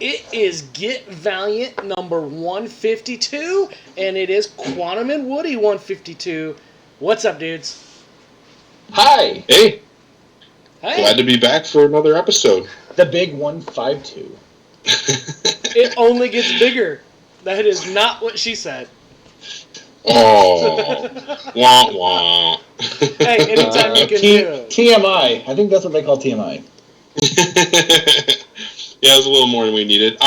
It is Get Valiant number 152, and it is Quantum and Woody 152. What's up, dudes? Hi! Hey! Hey! Glad to be back for another episode. The big 152. It only gets bigger. That is not what she said. Oh. Wah, wah. Hey, anytime you can do. TMI. I think that's what they call TMI. Yeah, it was a little more than we needed.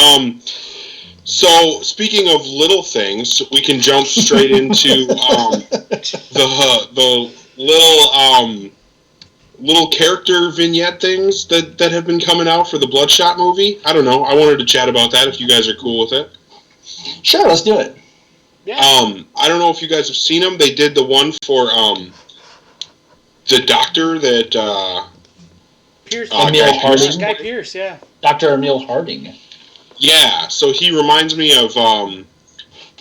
So, speaking of little things, we can jump straight into the little character vignette things that have been coming out for the Bloodshot movie. I don't know. I wanted to chat about that if you guys are cool with it. Sure, let's do it. Yeah. I don't know if you guys have seen them. They did the one for the doctor that Pierce. Emil Harding. Guy Pierce, yeah. Dr. Emil Harding. Yeah, so he reminds me of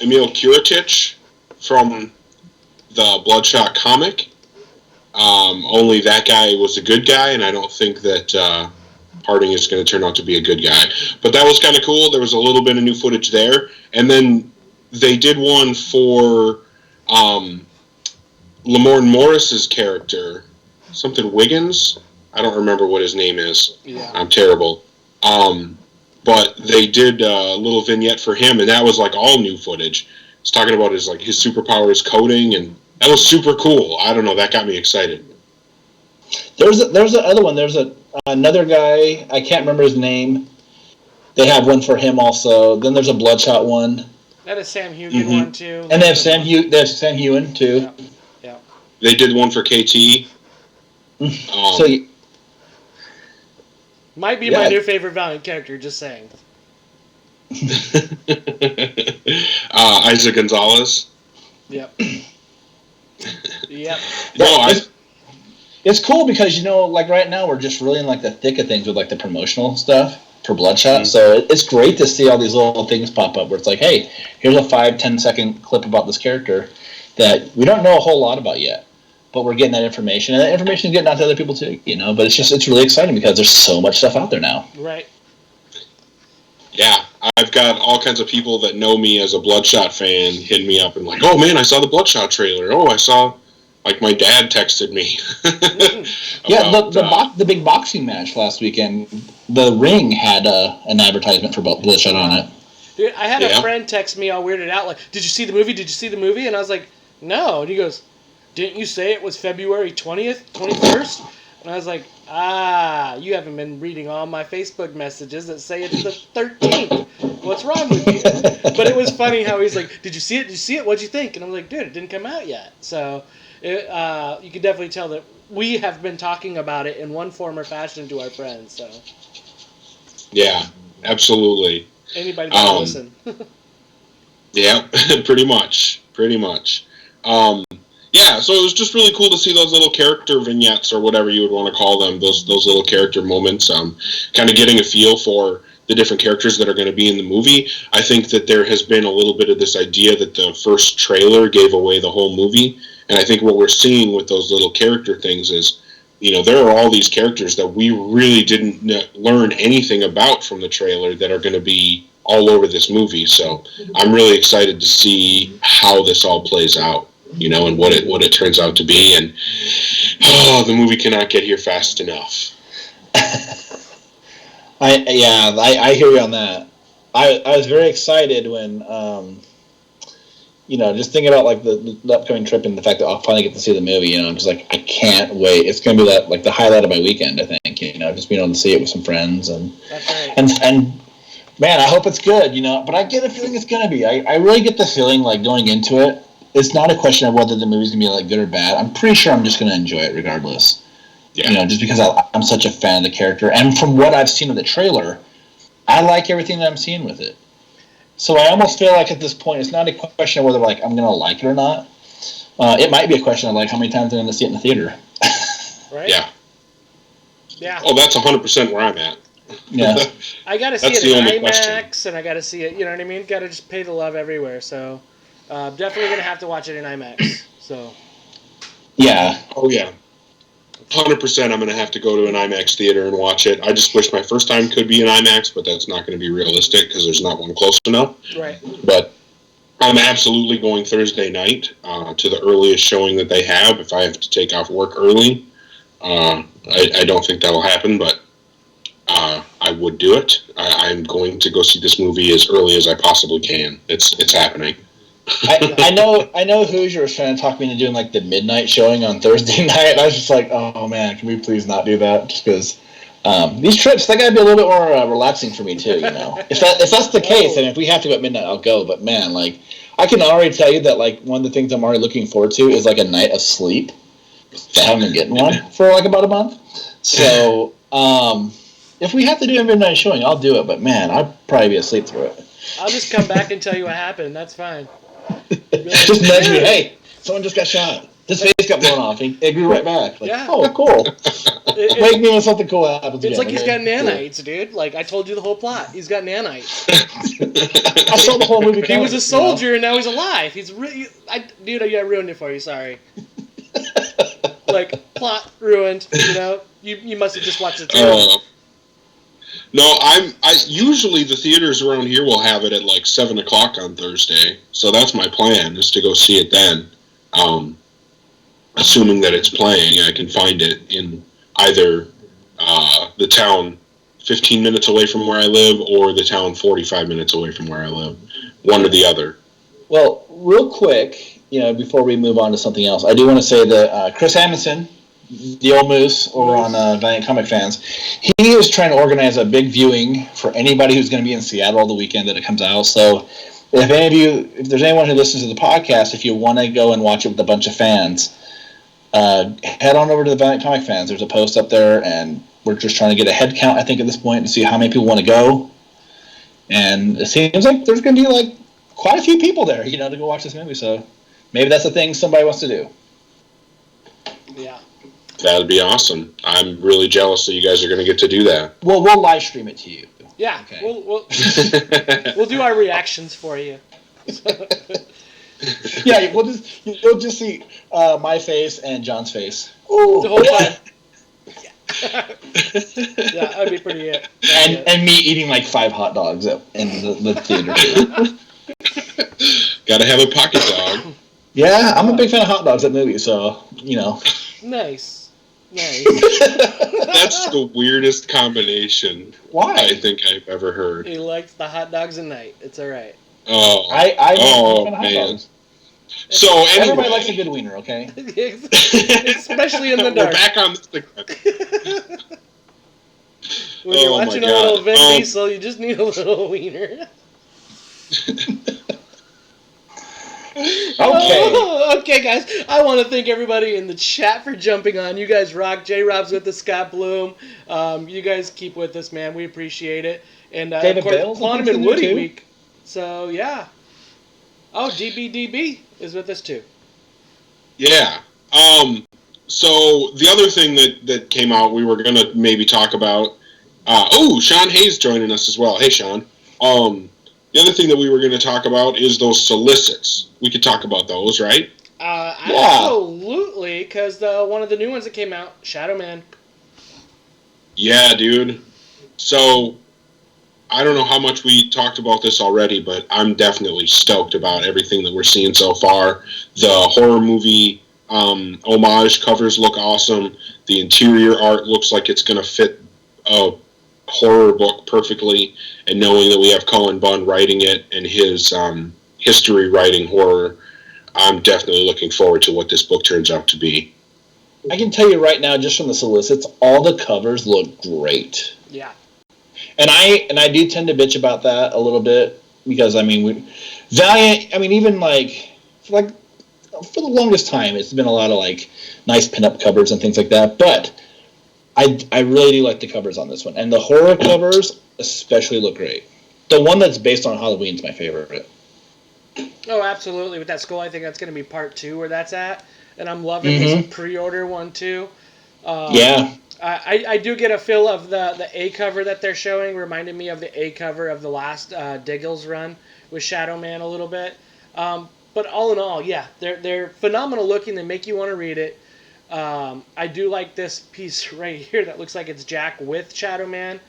Emil Kuratich from the Bloodshot comic. Only that guy was a good guy, and I don't think that Harding is going to turn out to be a good guy. But that was kind of cool. There was a little bit of new footage there. And then they did one for Lamorne Morris's character, something Wiggins. I don't remember what his name is. Yeah. I'm terrible. But they did a little vignette for him, and that was like all new footage. It's talking about his superpowers coding, and that was super cool. I don't know, that got me excited. There's the other one. There's another guy. I can't remember his name. They have one for him also. Then there's a Bloodshot one. That is Sam Heughan one too. And they have Sam Heughan too. Yeah. They did one for KT. Might be my new favorite Valiant character, just saying. Isaac Gonzalez. Yep. Yep. No, it's cool because, like right now we're just really in like the thick of things with like the promotional stuff for Bloodshot. So it's great to see all these little things pop up where it's like, hey, here's a 5-10 second clip about this character that we don't know a whole lot about yet. But we're getting that information, and that information is getting out to other people too, But it's really exciting because there's so much stuff out there now. Right. Yeah, I've got all kinds of people that know me as a Bloodshot fan hitting me up and like, oh man, I saw the Bloodshot trailer. Oh, I saw, like my dad texted me. The big boxing match last weekend, the ring had an advertisement for Bloodshot on it. Dude, I had a friend text me all weirded out like, did you see the movie? Did you see the movie? And I was like, no. And he goes, didn't you say it was February 20th, 21st? And I was like, you haven't been reading all my Facebook messages that say it's the 13th. What's wrong with you? But it was funny how he's like, did you see it? Did you see it? What'd you think? And I'm like, dude, it didn't come out yet. So you can definitely tell that we have been talking about it in one form or fashion to our friends. So. Yeah, absolutely. Anybody that will listen. Yeah, pretty much. Yeah, so it was just really cool to see those little character vignettes or whatever you would want to call them, those little character moments, kind of getting a feel for the different characters that are going to be in the movie. I think that there has been a little bit of this idea that the first trailer gave away the whole movie, and I think what we're seeing with those little character things is, there are all these characters that we really didn't learn anything about from the trailer that are going to be all over this movie, so I'm really excited to see how this all plays out. And what it turns out to be, and the movie cannot get here fast enough. I hear you on that. I was very excited when, just thinking about like the upcoming trip and the fact that I'll finally get to see the movie. I'm just like, I can't wait. It's going to be like the highlight of my weekend. I think just being able to see it with some friends and man, I hope it's good. But I get a feeling it's going to be. I really get the feeling like going into it. It's not a question of whether the movie's going to be like good or bad. I'm pretty sure I'm just going to enjoy it regardless. Yeah. Just because I'm such a fan of the character. And from what I've seen of the trailer, I like everything that I'm seeing with it. So I almost feel like at this point, it's not a question of whether like I'm going to like it or not. It might be a question of like how many times I'm going to see it in the theater. Right? Yeah. Yeah. Oh, that's 100% where I'm at. Yeah. I got to see it in IMAX, and I got to see it, you know what I mean? Got to just pay the love everywhere, so... definitely going to have to watch it in IMAX. So. Yeah. Oh, yeah. 100% I'm going to have to go to an IMAX theater and watch it. I just wish my first time could be an IMAX, but that's not going to be realistic because there's not one close enough. Right. But I'm absolutely going Thursday night to the earliest showing that they have. If I have to take off work early, I don't think that'll happen, but I would do it. I'm going to go see this movie as early as I possibly can. It's happening. I know Hooser was trying to talk me into doing like the midnight showing on Thursday night. I was just like, oh man, can we please not do that? Just because these trips, they gotta be a little bit more relaxing for me too. You know, if that's the case, and if we have to go at midnight, I'll go. But man, like I can already tell you that like one of the things I'm already looking forward to is like a night of sleep. I haven't been getting one for like about a month. So if we have to do a midnight showing, I'll do it. But man, I'd probably be asleep through it. I'll just come back and tell you what happened. That's fine. Just nudge me. Hey, someone just got shot. His face got blown off. He grew right back. Like, yeah. Oh, cool. Wake me when something cool happens. It's again, like he's got nanites, cool. Dude. Like I told you the whole plot. He's got nanites. I saw the whole movie. He was a soldier and now he's alive. He's really, dude. I ruined it for you. Sorry. Like plot ruined. You know. You must have just watched it too. No, I usually the theaters around here will have it at like 7:00 on Thursday, so that's my plan is to go see it then. Assuming that it's playing, I can find it in either the town 15 minutes away from where I live or the town 45 minutes away from where I live. One or the other. Well, real quick, before we move on to something else, I do want to say that Chris Amundsen, the old moose over on Valiant Comic Fans, he is trying to organize a big viewing for anybody who's going to be in Seattle the weekend that it comes out. So if there's anyone who listens to the podcast, if you want to go and watch it with a bunch of fans, head on over to the Valiant Comic Fans. There's a post up there, and we're just trying to get a head count, I think, at this point to see how many people want to go. And it seems like there's going to be like quite a few people there, to go watch this movie. So maybe that's a thing somebody wants to do. Yeah. That'd be awesome. I'm really jealous that you guys are going to get to do that. Well, we'll live stream it to you. Yeah, okay. We'll do our reactions for you. Yeah, you'll just see my face and John's face. Ooh. The whole time. Yeah, that'd be pretty it. And me eating like 5 hot dogs in the theater. Gotta have a pocket dog. Yeah, I'm a big fan of hot dogs at movies, so Nice. That's the weirdest combination. Why? I think I've ever heard. He likes the hot dogs at night. It's all right. Oh, I man. So anyway, everybody likes a good wiener, okay? Especially in the dark. We're back on the When you're watching a little Vin Diesel, you just need a little wiener. Okay, guys. I want to thank everybody in the chat for jumping on. You guys rock. J-Rob's with us, Scott Bloom. You guys keep with us, man. We appreciate it. And David of course, Bale's Quantum and Woody week. So yeah. Oh, DBDB is with us too. Yeah. So the other thing that came out, we were gonna maybe talk about. Sean Hayes joining us as well. Hey, Sean. The other thing that we were going to talk about is those solicits. We could talk about those, right? Absolutely, because one of the new ones that came out, Shadow Man. Yeah, dude. So, I don't know how much we talked about this already, but I'm definitely stoked about everything that we're seeing so far. The horror movie homage covers look awesome. The interior art looks like it's going to fit a horror book perfectly, and knowing that we have Cullen Bunn writing it and his history writing horror, I'm definitely looking forward to what this book turns out to be. I can tell you right now, just from the solicits, all the covers look great. Yeah. And I do tend to bitch about that a little bit because Valiant. Even for the longest time, it's been a lot of nice pinup covers and things like that, but I really do like the covers on this one. And the horror covers especially look great. The one that's based on Halloween is my favorite. Oh, absolutely. With that skull, I think that's going to be part 2 where that's at. And I'm loving this pre-order one, too. Yeah. I do get a feel of the A cover that they're showing. Reminded me of the A cover of the last Diggles run with Shadow Man a little bit. But all in all, yeah, they're phenomenal looking. They make you want to read it. I do like this piece right here that looks like it's Jack with Shadow Man.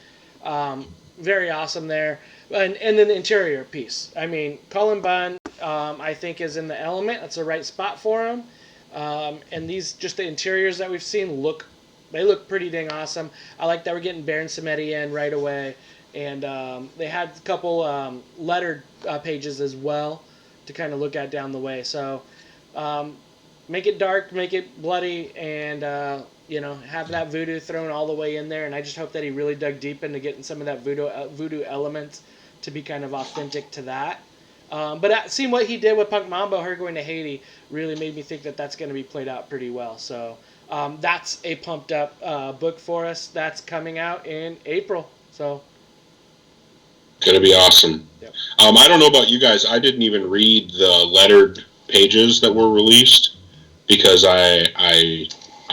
Very awesome there. And then the interior piece. I mean, Cullen Bunn, I think, is in the element. That's the right spot for him. And just the interiors that we've seen look pretty dang awesome. I like that we're getting Baron Samedi in right away. And they had a couple lettered pages as well to kind of look at down the way. So make it dark, make it bloody, and have that voodoo thrown all the way in there. And I just hope that he really dug deep into getting some of that voodoo elements to be kind of authentic to that. But seeing what he did with Punk Mambo, her going to Haiti, really made me think that that's going to be played out pretty well. So that's a pumped up book for us. That's coming out in April. So gonna be awesome. Yep. I don't know about you guys. I didn't even read the lettered pages that were released because I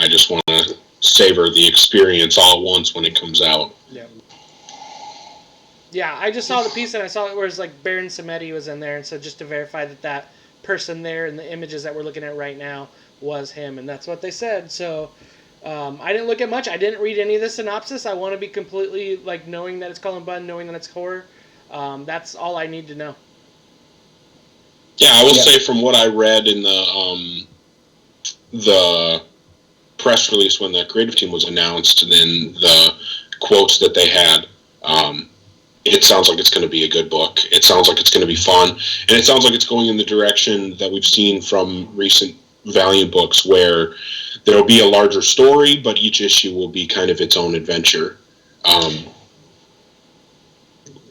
just want to savor the experience all at once when it comes out. Yeah, I just saw the piece and I saw it where it's like Baron Samedi was in there, and so just to verify that person there in the images that we're looking at right now was him, and that's what they said. So I didn't look at much. I didn't read any of the synopsis. I want to be completely knowing that it's Cullen Bunn, knowing that it's horror. That's all I need to know. Yeah, I will say from what I read in the press release when the creative team was announced, and then the quotes that they had, it sounds like it's going to be a good book. It sounds like it's going to be fun, and it sounds like it's going in the direction that we've seen from recent Valiant books, where there'll be a larger story, but each issue will be kind of its own adventure,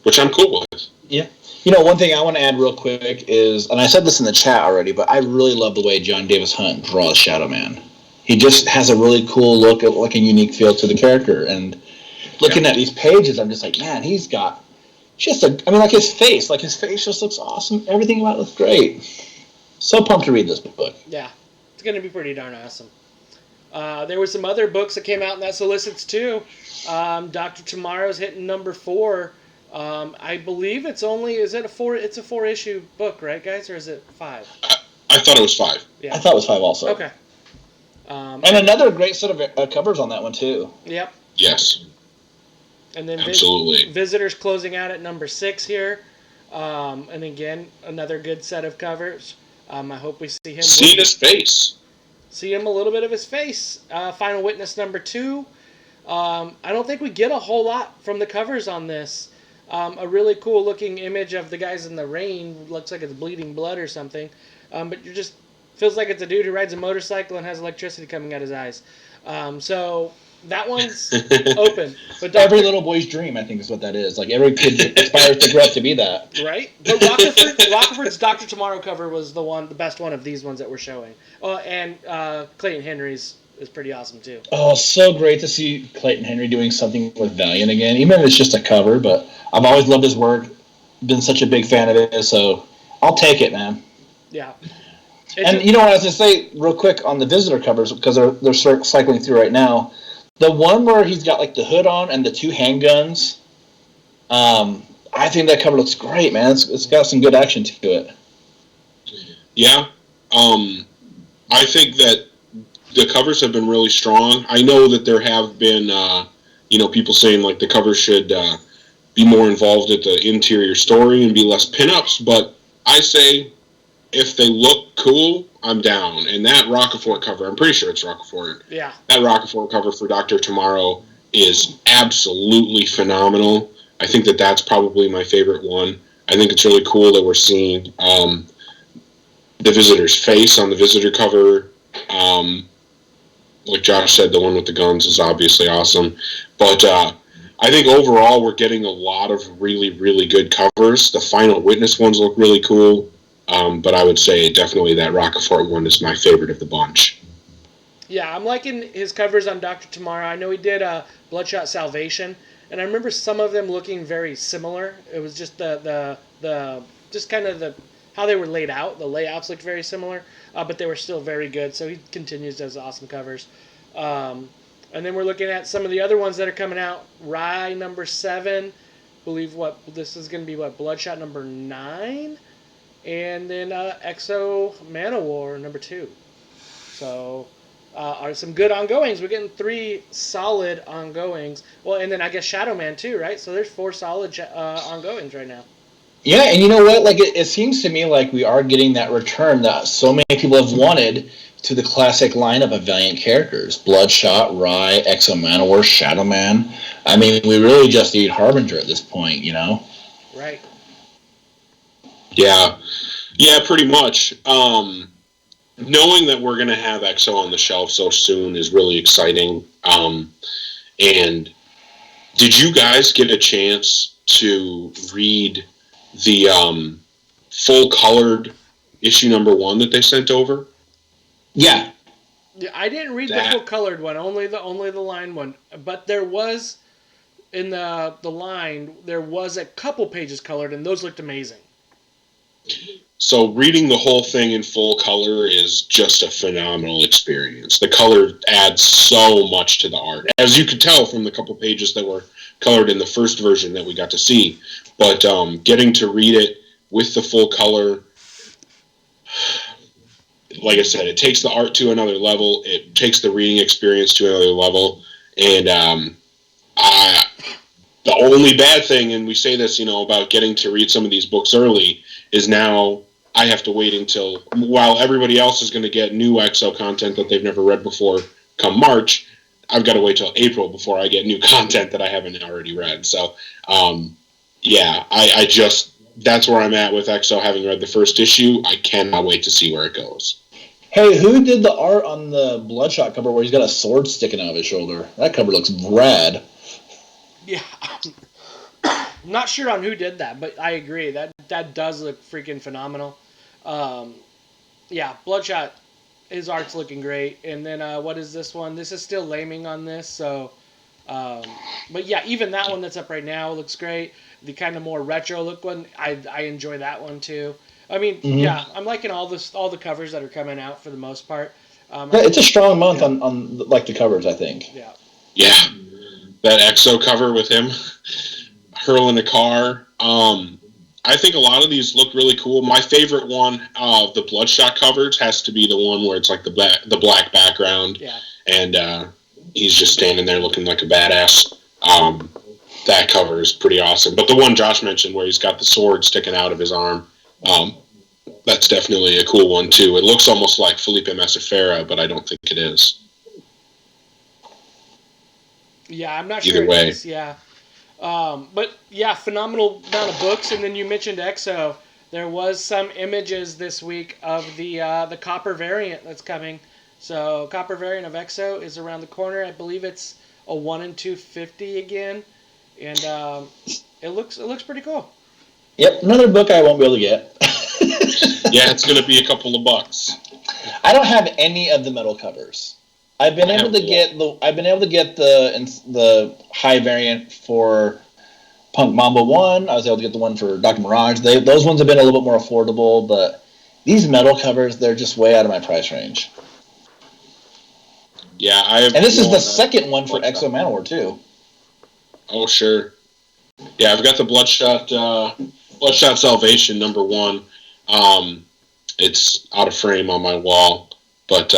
which I'm cool with. Yeah. One thing I want to add real quick is, and I said this in the chat already, but I really love the way John Davis Hunt draws Shadow Man. He just has a really cool look, like a unique feel to the character. And looking at these pages, I'm just like, man, he's got his face. Like, his face just looks awesome. Everything about it looks great. So pumped to read this book. Yeah, it's going to be pretty darn awesome. There were some other books that came out in that solicits too. Dr. Tomorrow's hitting number 4. I believe it's a 4-issue book, right, guys, or is it 5? I thought it was 5. Yeah. I thought it was 5 also. Okay. And another great set of covers on that one too. Yep. Yes. And then absolutely. Visitors closing out at number 6 here. And again, another good set of covers. I hope we see him. See his face. See him a little bit of his face. Final Witness number 2. I don't think we get a whole lot from the covers on this. A really cool looking image of the guys in the rain. Looks like it's bleeding blood or something. But you just feels like it's a dude who rides a motorcycle and has electricity coming out his eyes. So that one's open. But every little boy's dream, I think, is what that is. Like, every kid aspires to grow up to be that. Right? But Rockefeller's Dr. Tomorrow cover was the best one of these ones that we're showing. And Clayton Henry's is pretty awesome too. Oh, so great to see Clayton Henry doing something with Valiant again, even if it's just a cover. But I've always loved his work. Been such a big fan of it, so I'll take it, man. Yeah. And what I was going to say real quick on the Visitor covers, because they're cycling through right now, the one where he's got like the hood on and the 2 handguns, I think that cover looks great, man. It's got some good action to it. Yeah. I think that the covers have been really strong. I know that there have been, people saying like the covers should be more involved at the interior story and be less pinups, but I say if they look cool, I'm down. And that Rockefeller cover, I'm pretty sure it's Rockefeller. Yeah. That Rockefeller cover for Dr. Tomorrow is absolutely phenomenal. I think that that's probably my favorite one. I think it's really cool that we're seeing the Visitor's face on the Visitor cover. Like Josh said, the one with the guns is obviously awesome. But I think overall we're getting a lot of really, really good covers. The Final Witness ones look really cool. But I would say definitely that Rockefeller one is my favorite of the bunch. Yeah, I'm liking his covers on Dr. Tomorrow. I know he did Bloodshot Salvation, and I remember some of them looking very similar. It was just how they were laid out. The layouts looked very similar, but they were still very good. So he continues to have awesome covers. And then we're looking at some of the other ones that are coming out. Rye number 7. Believe this is going to be Bloodshot number 9. And then Exo Manowar number 2. So are some good ongoings. We're getting 3 solid ongoings. Well, and then I guess Shadow Man too, right? So there's 4 solid ongoings right now. Yeah, and you know what? Like it seems to me like we are getting that return that so many people have wanted to the classic lineup of Valiant characters: Bloodshot, Rye, Exo Manowar, Shadow Man. I mean, we really just need Harbinger at this point, you know? Right. Yeah, pretty much. Knowing that we're going to have EXO on the shelf so soon is really exciting. And did you guys get a chance to read the full-colored issue number 1 that they sent over? Yeah. Yeah, I didn't read the full colored one, only the line one. But there was in the line there was a couple pages colored, and those looked amazing. So reading the whole thing in full color is just a phenomenal experience. The color adds so much to the art, as you could tell from the couple pages that were colored in the first version that we got to see. But getting to read it with the full color, like I said, it takes the art to another level. It takes the reading experience to another level. And the only bad thing, and we say this, about getting to read some of these books early, is now I have to wait until, while everybody else is going to get new EXO content that they've never read before come March, I've got to wait till April before I get new content that I haven't already read. So, I just, that's where I'm at with EXO, having read the first issue. I cannot wait to see where it goes. Hey, who did the art on the Bloodshot cover where he's got a sword sticking out of his shoulder? That cover looks rad. Yeah. Not sure on who did that, but I agree. That does look freaking phenomenal. Bloodshot, his art's looking great. And then what is this one? This is still laming on this, so... but yeah, even that one that's up right now looks great. The kind of more retro look one, I enjoy that one too. I mean, yeah, I'm liking all the covers that are coming out for the most part. It's a strong month on like the covers, I think. Yeah. Yeah. That EXO cover with him hurling a car. I think a lot of these look really cool. My favorite one of the Bloodshot covers has to be the one where it's like the black background. Yeah. And he's just standing there looking like a badass. That cover is pretty awesome. But the one Josh mentioned where he's got the sword sticking out of his arm, that's definitely a cool one too. It looks almost like Felipe Massafera, but I don't think it is. Yeah, I'm not Either sure way. it is. Yeah. But yeah, phenomenal amount of books. And then you mentioned EXO. There was some images this week of the copper variant that's coming. So copper variant of EXO is around the corner. I believe it's a 1 in 250 again, and it looks pretty cool. Yep, another book I won't be able to get. Yeah, it's going to be a couple of bucks. I don't have any of the metal covers. I've been able to get the high variant for Punk Mamba 1. I was able to get the one for Dr. Mirage. Those ones have been a little bit more affordable, but these metal covers, they're just way out of my price range. Yeah, I have. And this is the second one for Exo Manowar too. Oh sure. Yeah, I've got the Bloodshot Salvation number 1. It's out of frame on my wall, but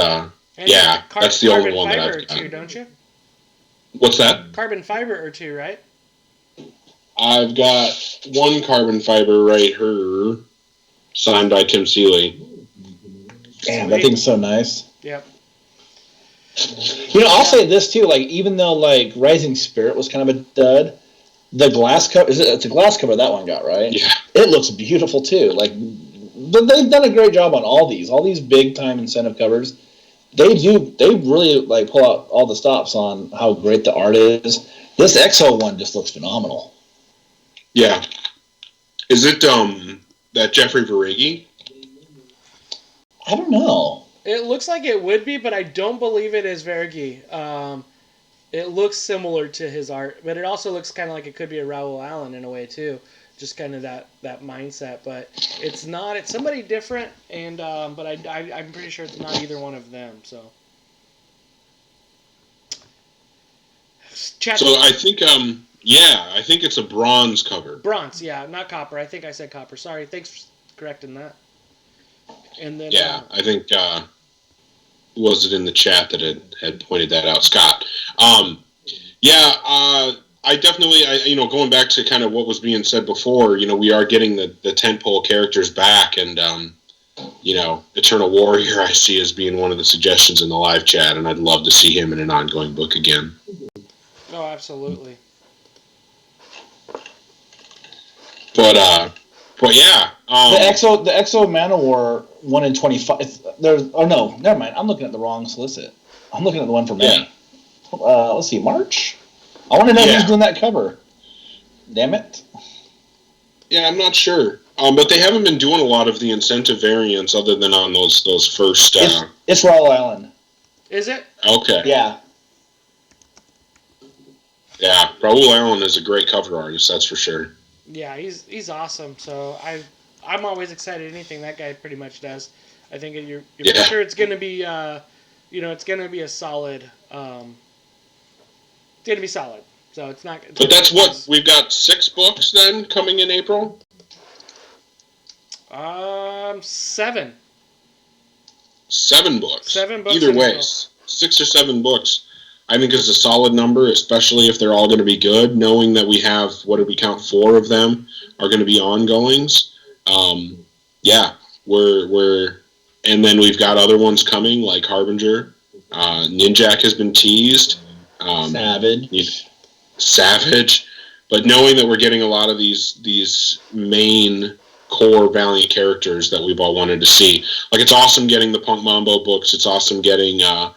yeah, that's the only one that I've got. Carbon fiber or 2, don't you? What's that? Carbon fiber or 2, right? I've got one carbon fiber right here, signed by Tim Seeley. Damn, that thing's so nice. Yep. I'll say this too. Like, even though like Rising Spirit was kind of a dud, the glass cover, it's a glass cover that one got, right? Yeah. It looks beautiful too. Like, they've done a great job on all these big time incentive covers. They really like pull out all the stops on how great the art is. This EXO one just looks phenomenal. Yeah. Is it that Jeffrey Verregi? I don't know. It looks like it would be, but I don't believe it is Verregi. It looks similar to his art, but it also looks kind of like it could be a Raoul Allen in a way too. Just kind of that mindset, but it's not. It's somebody different, and but I'm pretty sure it's not either one of them. So. So I think I think it's a bronze cover. Bronze, yeah, not copper. I think I said copper. Sorry, thanks for correcting that. And then I think was it in the chat that had pointed that out? Scott. I definitely, going back to kind of what was being said before, we are getting the tentpole characters back, and, Eternal Warrior I see as being one of the suggestions in the live chat, and I'd love to see him in an ongoing book again. Oh, absolutely. But yeah. The Exo Manowar 1 in 25. Never mind. I'm looking at the wrong solicit. I'm looking at the one for May. Yeah. Let's see, March? I want to know who's doing that cover. Damn it. Yeah, I'm not sure. But they haven't been doing a lot of the incentive variants other than on those first... It's Raoul Allen. Is it? Okay. Yeah. Yeah, Raoul Allen is a great cover artist, that's for sure. Yeah, he's awesome. So I'm always excited anything that guy pretty much does. I think you're for sure it's going to be it's going to be a solid it's going to be solid. So it's not But that's what we've got 6 books then coming in April? 7. 7 books. 7 books. Either way, 6 or 7 books. I think is a solid number, especially if they're all going to be good, knowing that we have, what did we count, 4 of them are going to be ongoings. And then we've got other ones coming, like Harbinger. Ninjak has been teased. Savage. But knowing that we're getting a lot of these main core Valiant characters that we've all wanted to see. Like, it's awesome getting the Punk Mambo books. It's awesome getting, I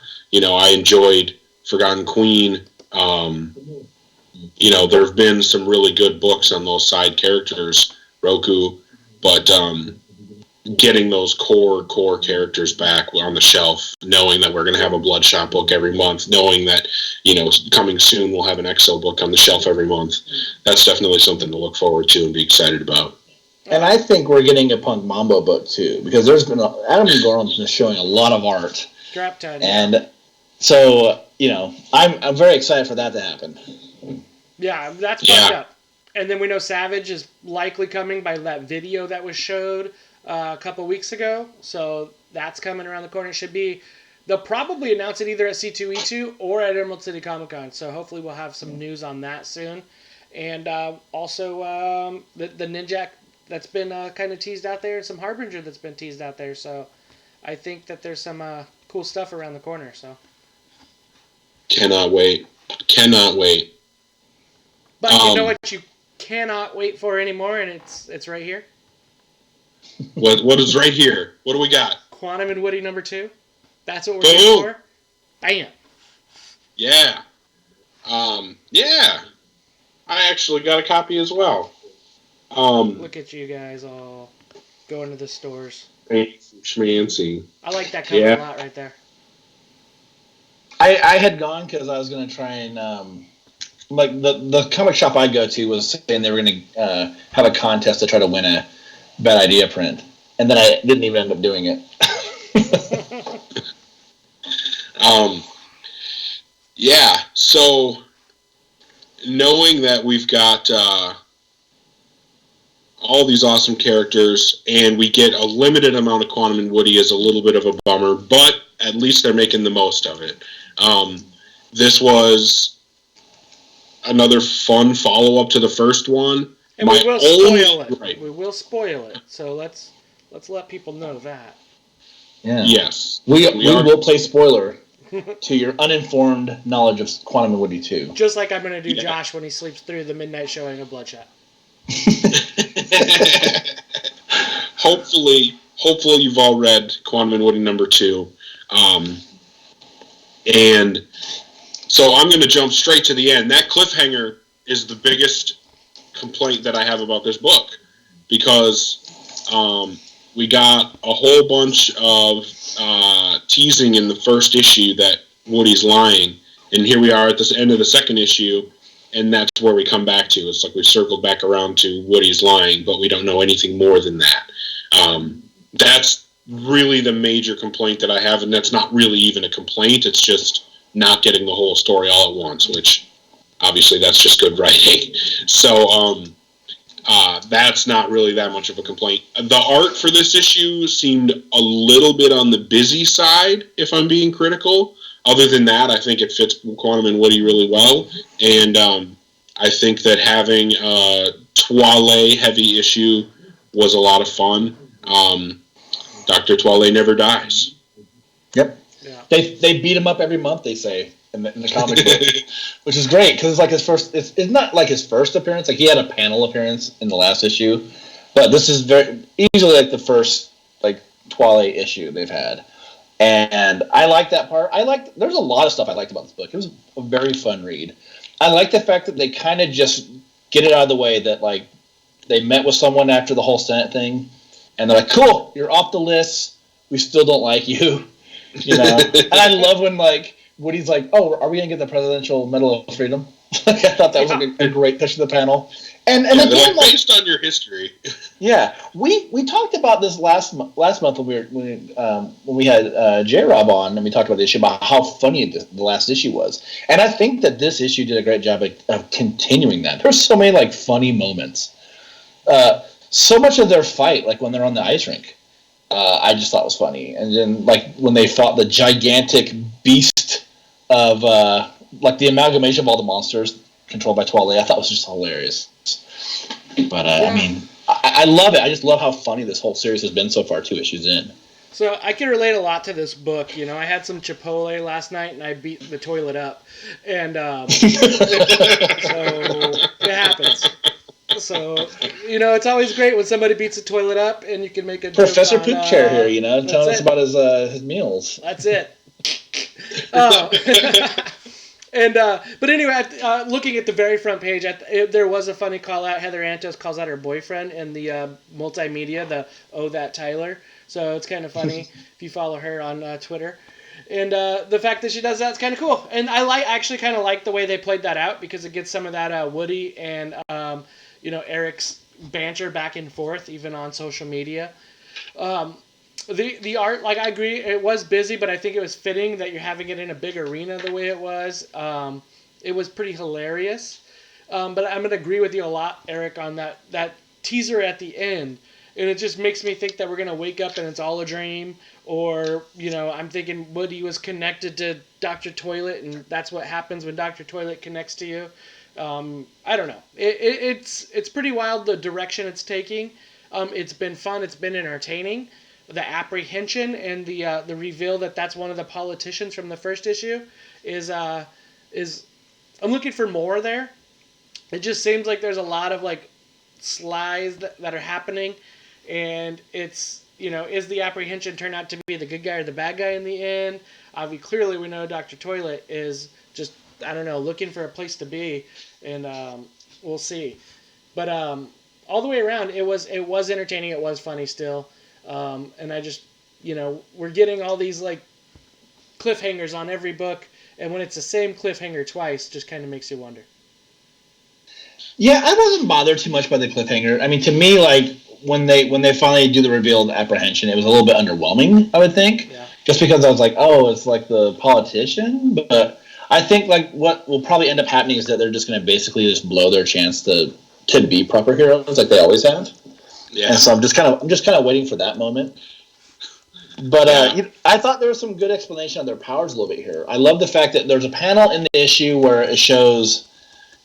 enjoyed Forgotten Queen. There have been some really good books on those side characters, Roku, but getting those core characters back on the shelf, knowing that we're going to have a Bloodshot book every month, knowing that, coming soon we'll have an EXO book on the shelf every month. That's definitely something to look forward to and be excited about. And I think we're getting a Punk Mambo book too, because there's been Adam Goran's been showing a lot of art. Drop time. And so, I'm very excited for that to happen. Yeah, that's fucked up. And then we know Savage is likely coming by that video that was showed a couple weeks ago. So that's coming around the corner. They'll probably announce it either at C2E2 or at Emerald City Comic Con. So hopefully we'll have some news on that soon. And also the Ninjak that's been kind of teased out there, and some Harbinger that's been teased out there. So I think that there's some cool stuff around the corner. So cannot wait. But you know what you cannot wait for anymore, and it's right here. What is right here? What do we got? Quantum and Woody #2. That's what we're waiting for. Bam. Yeah. I actually got a copy as well. Look at you guys all going to the stores. Schmancy. I like that cover a lot right there. I had gone because I was going to try and the comic shop I go to was saying they were going to have a contest to try to win a Bad Idea print, and then I didn't even end up doing it. So knowing that we've got all these awesome characters and we get a limited amount of Quantum and Woody is a little bit of a bummer, but at least they're making the most of it. This was another fun follow-up to the first one. And we will spoil it. Right. We will spoil it. So let's let people know that. Yeah. Yes. We will play spoiler to your uninformed knowledge of Quantum and Woody 2. Just like I'm going to do Josh when he sleeps through the midnight showing of Bloodshot. Hopefully you've all read Quantum and Woody #2. And so I'm going to jump straight to the end. That cliffhanger is the biggest complaint that I have about this book, because we got a whole bunch of teasing in the first issue that Woody's lying, and here we are at the end of the second issue, and that's where we come back to. It's like we've circled back around to Woody's lying, but we don't know anything more than that. That's really the major complaint that I have, and that's not really even a complaint. It's just not getting the whole story all at once, which obviously that's just good writing. So That's not really that much of a complaint. The art for this issue seemed a little bit on the busy side, if I'm being critical. Other than that, I think it fits Quantum and Woody really well. And I think that having a Toile heavy issue was a lot of fun. Dr. Toile never dies. Yep. Yeah. They beat him up every month, they say, in the comic book, which is great because it's like his first. It's not like his first appearance. Like he had a panel appearance in the last issue, but this is very easily like the first like Twilight issue they've had, and I like that part. There's a lot of stuff I liked about this book. It was a very fun read. I like the fact that they kind of just get it out of the way that like they met with someone after the whole Senate thing, and they're like, "Cool, you're off the list. We still don't like you," you know. And I love when like. Woody's like, "Oh, are we gonna get the Presidential Medal of Freedom?" I thought that was like a great touch of the panel. And again, like, based on your history. Yeah, we talked about this last month when we had J-Rob on, and we talked about the issue about how funny the last issue was. And I think that this issue did a great job of continuing that. There's so many like funny moments. So much of their fight, like when they're on the ice rink, I just thought was funny. And then like when they fought the gigantic beast of like the amalgamation of all the monsters controlled by Twilight, I thought was just hilarious. But I mean, I love it. I just love how funny this whole series has been so far, 2 issues in. So I can relate a lot to this book. You know, I had some Chipotle last night and I beat the toilet up, and so it happens. So, you know, it's always great when somebody beats a toilet up and you can make a Professor Poop Chair here, you know, telling us about his meals. That's it. But anyway, looking at the very front page, there was a funny call out. Heather Antos calls out her boyfriend in the multimedia, the "Oh That Tyler." So it's kind of funny if you follow her on Twitter. And the fact that she does that is kind of cool. And I actually kind of like the way they played that out because it gets some of that Woody and Eric's banter back and forth, even on social media. The art, like I agree, it was busy, but I think it was fitting that you're having it in a big arena the way it was. It was pretty hilarious. But I'm going to agree with you a lot, Eric, on that teaser at the end. And it just makes me think that we're going to wake up and it's all a dream. Or, I'm thinking Woody was connected to Dr. Toilet, and that's what happens when Dr. Toilet connects to you. I don't know. It's pretty wild the direction it's taking. It's been fun. It's been entertaining. The apprehension and the reveal that that's one of the politicians from the first issue is I'm looking for more there. It just seems like there's a lot of like slides that are happening, and it's is the apprehension turn out to be the good guy or the bad guy in the end? Clearly we know Dr. Toilet is just looking for a place to be, and we'll see. But all the way around, it was entertaining. It was funny still. And I just, we're getting all these like cliffhangers on every book, and when it's the same cliffhanger twice, just kind of makes you wonder. Yeah, I wasn't bothered too much by the cliffhanger. I mean, to me, like when they finally do the reveal of apprehension, it was a little bit underwhelming, I would think. Yeah. Just because I was like, oh, it's like the politician, but I think like what will probably end up happening is that they're just going to basically just blow their chance to be proper heroes like they always have. Yeah. And so I'm just kind of waiting for that moment. But I thought there was some good explanation of their powers a little bit here. I love the fact that there's a panel in the issue where it shows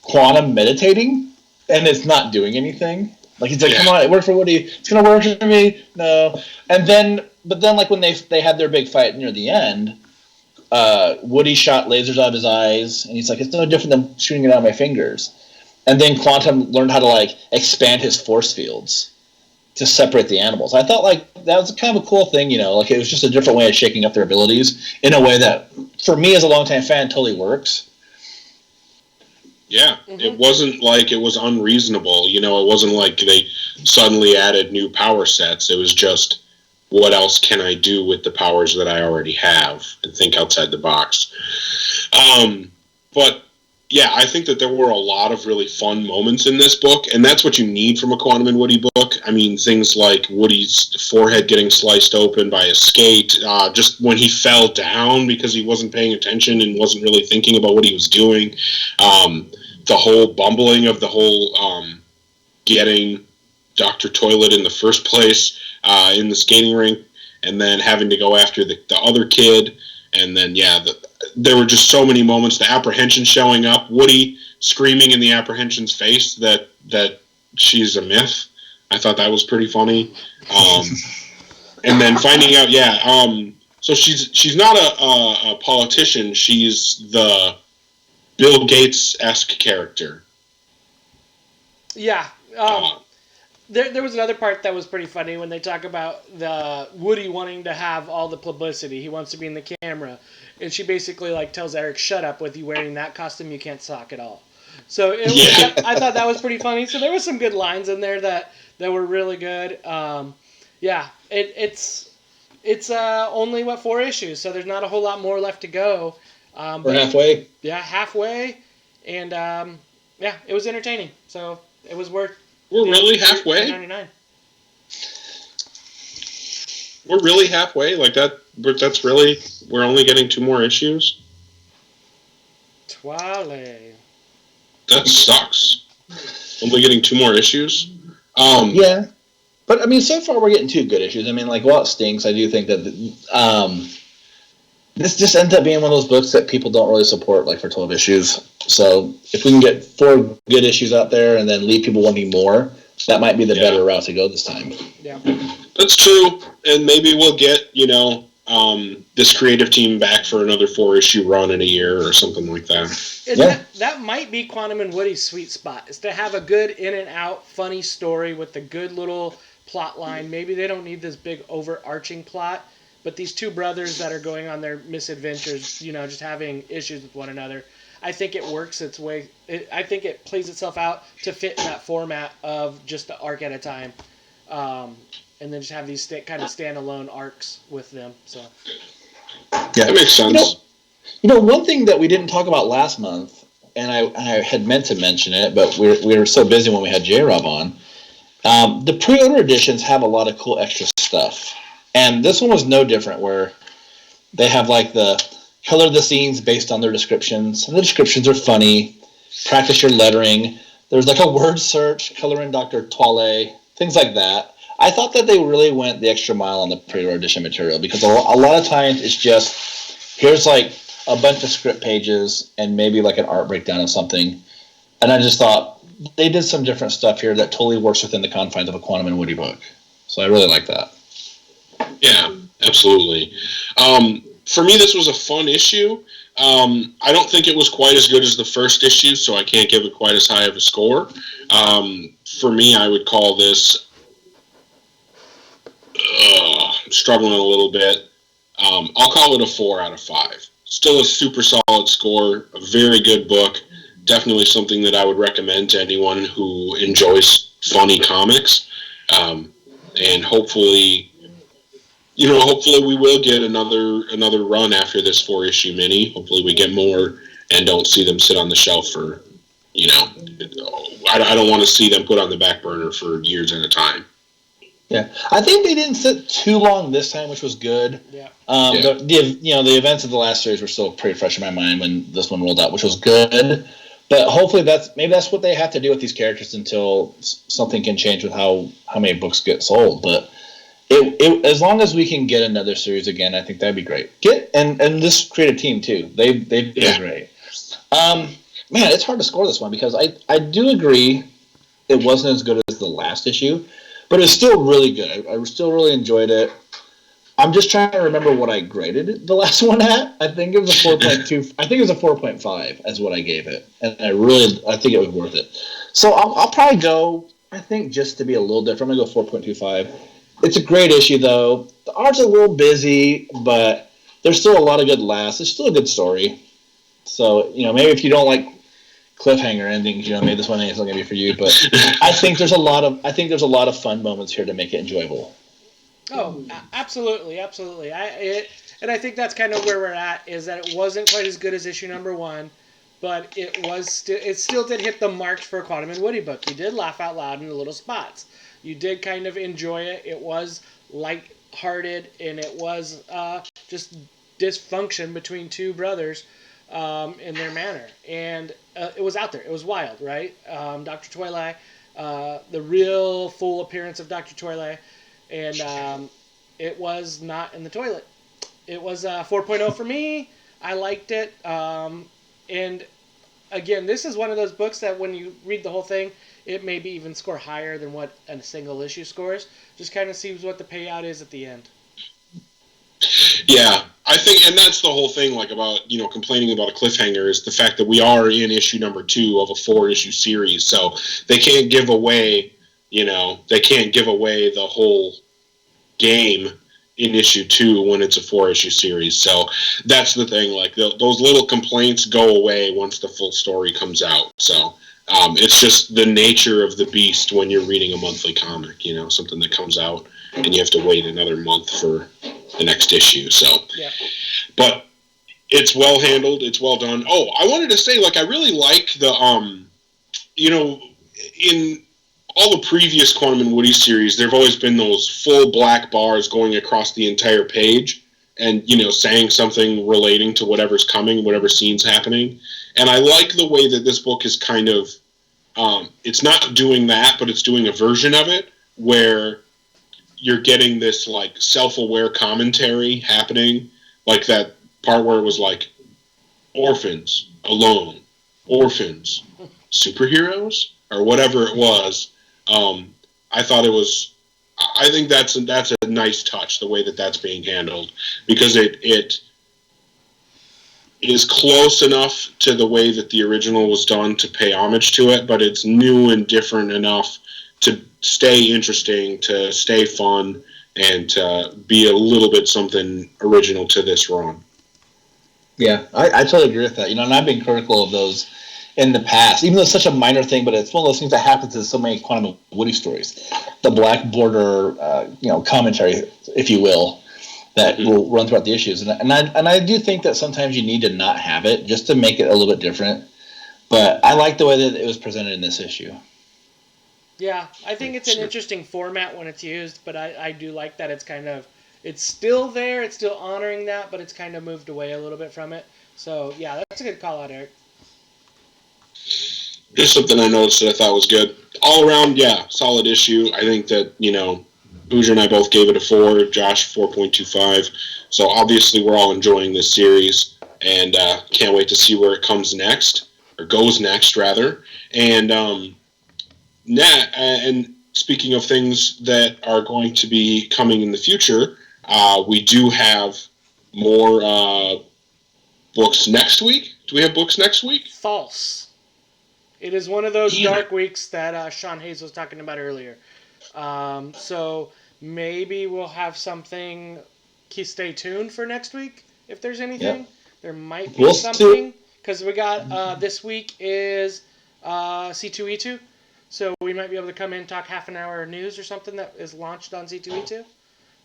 Quantum meditating, and it's not doing anything. Like he's like, "Come on, it worked for Woody. It's gonna work for me." No, but then like when they had their big fight near the end, Woody shot lasers out of his eyes, and he's like, "It's no different than shooting it out of my fingers." And then Quantum learned how to like expand his force fields to separate the animals. I thought like that was kind of a cool thing, like it was just a different way of shaking up their abilities in a way that, for me as a longtime fan, totally works. Yeah, mm-hmm. It wasn't like it was unreasonable. It wasn't like they suddenly added new power sets. It was just, what else can I do with the powers that I already have, and think outside the box. But yeah, I think that there were a lot of really fun moments in this book, and that's what you need from a Quantum and Woody book. I mean, things like Woody's forehead getting sliced open by a skate, just when he fell down because he wasn't paying attention and wasn't really thinking about what he was doing. The whole bumbling of the whole getting Dr. Toilet in the first place in the skating rink, and then having to go after the other kid, and then there were just so many moments. The apprehension showing up, Woody screaming in the apprehension's face that she's a myth. I thought that was pretty funny. And then finding out, so she's not a politician. She's the Bill Gates-esque character. Yeah. There was another part that was pretty funny when they talk about the Woody wanting to have all the publicity. He wants to be in the camera. And she basically tells Eric, shut up, with you wearing that costume, you can't talk at all. So I thought that was pretty funny. So there was some good lines in there that were really good. It's only 4 issues, so there's not a whole lot more left to go. We're halfway. Yeah, halfway, and it was entertaining. So it was worth. We're really halfway. $9.99. We're really halfway. That's really. We're only getting 2 more issues. Twale. That sucks. Only getting 2 more issues. Yeah. But, I mean, so far we're getting 2 good issues. I mean, while it stinks, I do think that this just ends up being one of those books that people don't really support, for 12 issues. So if we can get 4 good issues out there and then leave people wanting more, that might be the better route to go this time. Yeah. That's true. And maybe we'll get, this creative team back for another 4-issue run in a year or something like that. That might be Quantum and Woody's sweet spot, is to have a good in and out, funny story with a good little plot line. Maybe they don't need this big overarching plot, but these 2 brothers that are going on their misadventures, just having issues with one another, I think it works its way. I think it plays itself out to fit in that format of just the arc at a time. And then just have these kind of standalone arcs with them. So that makes sense. One thing that we didn't talk about last month, and I had meant to mention it, but we were so busy when we had J-Rob on. The pre-order editions have a lot of cool extra stuff, and this one was no different. Where they have the color the scenes based on their descriptions, and the descriptions are funny. Practice your lettering. There's a word search, color in Dr. Toilet, things like that. I thought that they really went the extra mile on the pre-order edition material, because a lot of times it's just, here's a bunch of script pages and maybe an art breakdown of something. And I just thought they did some different stuff here that totally works within the confines of a Quantum and Woody book. So I really like that. Yeah, absolutely. For me, this was a fun issue. I don't think it was quite as good as the first issue, so I can't give it quite as high of a score. For me, I would call this... I'm struggling a little bit. I'll call it a 4 out of 5. Still a super solid score. A very good book. Definitely something that I would recommend to anyone who enjoys funny comics. And hopefully we will get another run after this 4-issue mini. Hopefully we get more and don't see them sit on the shelf for, I don't want to see them put on the back burner for years at a time. Yeah, I think they didn't sit too long this time, which was good. Yeah. The events of the last series were still pretty fresh in my mind when this one rolled out, which was good. But hopefully that's what they have to do with these characters until something can change with how many books get sold. But it as long as we can get another series again, I think that'd be great. And this creative team too. They've been great. Man, it's hard to score this one because I do agree it wasn't as good as the last issue. But it's still really good. I still really enjoyed it. I'm just trying to remember what I graded the last one at. I think it was a 4.2. I think it was a 4.5 as what I gave it, and I think it was worth it. So I'll probably go. I think just to be a little different, I'm gonna go 4.25. It's a great issue though. The art's a little busy, but there's still a lot of good laughs. It's still a good story. So maybe if you don't like cliffhanger endings, maybe this one ain't gonna be for you, but I think there's a lot of fun moments here to make it enjoyable. Oh, absolutely. And I think that's kind of where we're at, is that it wasn't quite as good as issue number 1, but it still did hit the marks for a Quantum and Woody book. You did laugh out loud in the little spots. You did kind of enjoy it. It was light-hearted, and it was just dysfunction between 2 brothers. In their manner, and it was out there. It was wild, right? Dr. Twilight the real full appearance of Dr. Toilet, and it was not in the toilet. It was 4.0 for me. I liked it, and again, this is one of those books that when you read the whole thing, it maybe even score higher than what a single issue scores. Just kind of sees what the payout is at the end. Yeah, I think, and that's the whole thing, like about, complaining about a cliffhanger is the fact that we are in issue number 2 of a 4-issue series, so they can't give away, the whole game in issue 2 when it's a 4-issue series. So that's the thing, like those little complaints go away once the full story comes out. So it's just the nature of the beast when you're reading a monthly comic, something that comes out and you have to wait another month for the next issue. So, yeah. But it's well handled. It's well done. Oh, I wanted to say, I really like the, in all the previous Quantum and Woody series, there have always been those full black bars going across the entire page and, saying something relating to whatever's coming, whatever scene's happening. And I like the way that this book is kind of, it's not doing that, but it's doing a version of it where you're getting this, self-aware commentary happening, like that part where it was orphans, alone, orphans, superheroes, or whatever it was. I think that's a nice touch, the way that that's being handled, because it is close enough to the way that the original was done to pay homage to it, but it's new and different enough to stay interesting, to stay fun, and to be a little bit something original to this run. Yeah, I totally agree with that. And I've been critical of those in the past, even though it's such a minor thing, but it's one of those things that happens in so many Quantum and Woody stories. The black border, commentary, if you will, that will run throughout the issues. And I do think that sometimes you need to not have it just to make it a little bit different. But I like the way that it was presented in this issue. Yeah, I think it's an interesting format when it's used, but I do like that it's still there, it's still honoring that, but it's kind of moved away a little bit from it. So, yeah, that's a good call out, Eric. Just something I noticed that I thought was good. All around, yeah, solid issue. I think that, Hooser and I both gave it a 4, Josh 4.25. So obviously we're all enjoying this series and can't wait to see where it comes next, or goes next, rather. And and speaking of things that are going to be coming in the future, we do have more books next week. Do we have books next week? False. It is one of those dark weeks that Sean Hayes was talking about earlier. So maybe we'll have something. Stay tuned for next week if there's anything. Yep. There might be something. Because we got this week is C2E2. So we might be able to come in and talk half an hour of news or something that is launched on C2E2.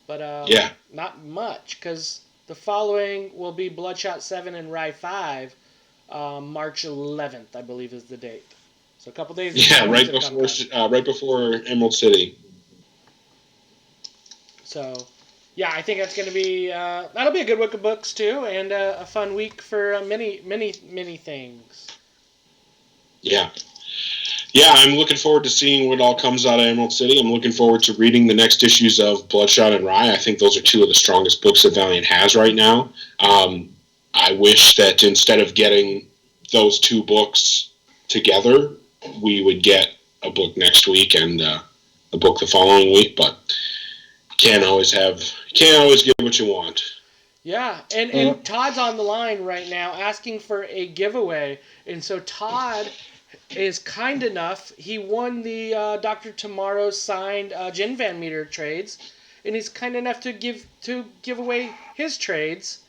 But not much, because the following will be Bloodshot 7 and Rye 5. March 11th, I believe, is the date. So a couple days. Yeah, right before Emerald City. So, yeah, I think that's going to be that'll be a good week of books too, and a fun week for many things. Yeah. Yeah, I'm looking forward to seeing what all comes out of Emerald City. I'm looking forward to reading the next issues of Bloodshot and Rye. I think those are 2 of the strongest books that Valiant has right now. I wish that instead of getting those 2 books together, we would get a book next week and a book the following week, but can't always get what you want. Yeah, and Todd's on the line right now asking for a giveaway, and so Todd is kind enough. He won the Dr. Tomorrow signed Gen Van Meter trades, and he's kind enough to give away his trades.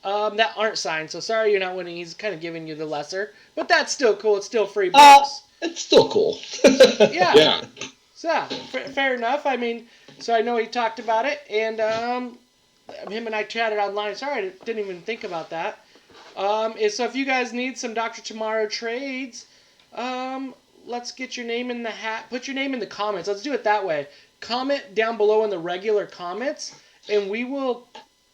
That aren't signed, so sorry you're not winning. He's kind of giving you the lesser, but that's still cool. It's still free books. It's still cool. Yeah. So, fair enough. I mean, so I know he talked about it, and him and I chatted online. Sorry, I didn't even think about that. So if you guys need some Dr. Tomorrow trades, let's get your name in the hat. Put your name in the comments. Let's do it that way. Comment down below in the regular comments, and we will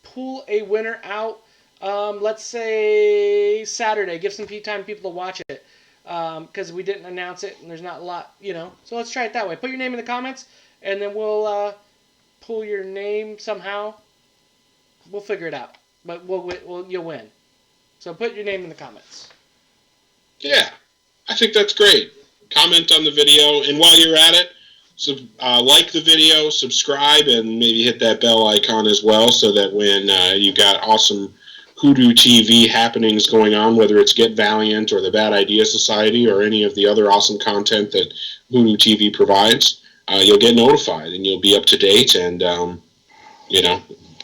pull a winner out. Let's say Saturday. Give some time people to watch it. because we didn't announce it and there's not a lot, So let's try it that way. Put your name in the comments, and then we'll pull your name somehow. We'll figure it out, but you'll win. So put your name in the comments. Yeah, I think that's great. Comment on the video, and while you're at it, like the video, subscribe, and maybe hit that bell icon as well, so that when you got awesome Hoodoo TV happenings going on, whether it's Get Valiant or the Bad Idea Society or any of the other awesome content that Hoodoo TV provides, you'll get notified and you'll be up to date and,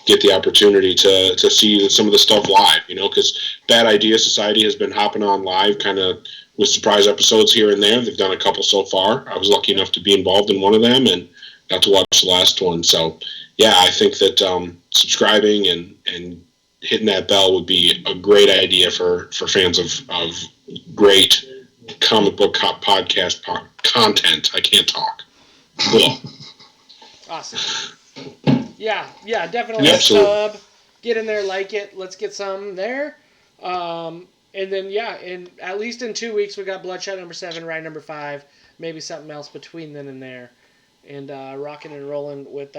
get the opportunity to see some of the stuff live, because Bad Idea Society has been hopping on live kind of with surprise episodes here and there. They've done a couple so far. I was lucky enough to be involved in one of them and got to watch the last one. So, yeah, I think that subscribing and hitting that bell would be a great idea for fans of great comic book podcast content. I can't talk. Cool. Awesome. Yeah, definitely sub. Get in there, like it. Let's get some there. And then, at least in 2 weeks, we got Bloodshot number 7, Ride number 5, maybe something else between then and there. And rocking and rolling with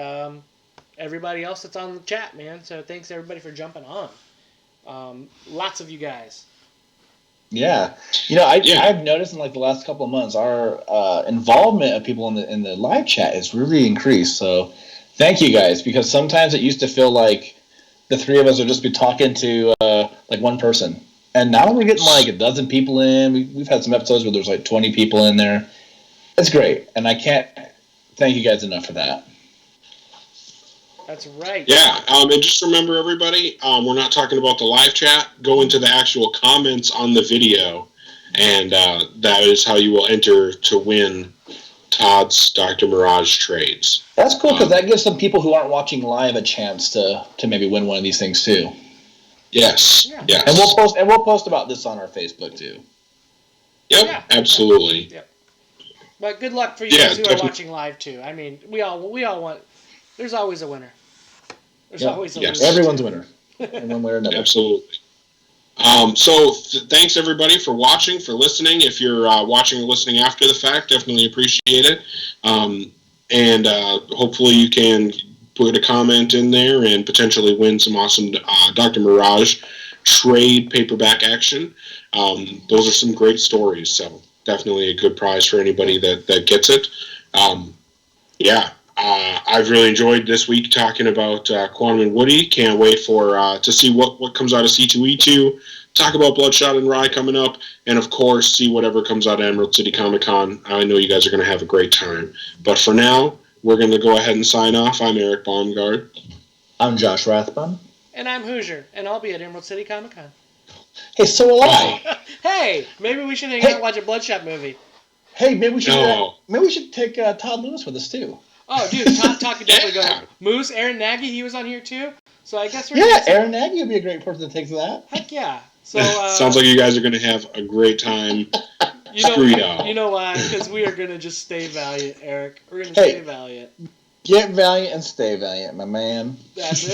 everybody else that's on the chat, man. So thanks everybody for jumping on. Lots of you guys. Yeah, I've noticed in the last couple of months, our involvement of people in the live chat has really increased. So thank you guys, because sometimes it used to feel like the three of us would just be talking to one person, and now we're getting a dozen people in. We've had some episodes where there's 20 people in there. It's great, and I can't thank you guys enough for that. That's right. Yeah, and just remember, everybody, we're not talking about the live chat. Go into the actual comments on the video, and that is how you will enter to win Todd's Dr. Mirage trades. That's cool, because that gives some people who aren't watching live a chance to maybe win one of these things too. Yes. Yeah. Yes. And we'll post about this on our Facebook too. Yep. Yeah. Absolutely. Yep. But good luck for you guys who are watching live too. I mean, we all want. There's always a winner. There's always a loser. Everyone's a winner. In one way or another. Absolutely. Thanks everybody for watching, for listening. If you're watching or listening after the fact, definitely appreciate it. And hopefully you can put a comment in there and potentially win some awesome Dr. Mirage trade paperback action. Those are some great stories, so definitely a good prize for anybody that gets it. I've really enjoyed this week talking about Quantum and Woody. Can't wait to see what comes out of C2E2. Talk about Bloodshot and Rye coming up, and of course, see whatever comes out of Emerald City Comic Con. I know you guys are going to have a great time. But for now, we're going to go ahead and sign off. I'm Eric Baumgard. I'm Josh Rathbun. And I'm Hooser, and I'll be at Emerald City Comic Con. Hey, so will I. Hey, maybe we should hang out and watch a Bloodshot movie. Hey, maybe we should take Todd Lewis with us too. Oh, dude, Todd could definitely go. Moose, Aaron Nagy, he was on here too. So I guess Aaron Nagy would be a great person to take to that. Heck yeah. So sounds like you guys are going to have a great time. You know why? Because we are going to just stay valiant, Eric. We're going to stay valiant. Get valiant and stay valiant, my man. That's it.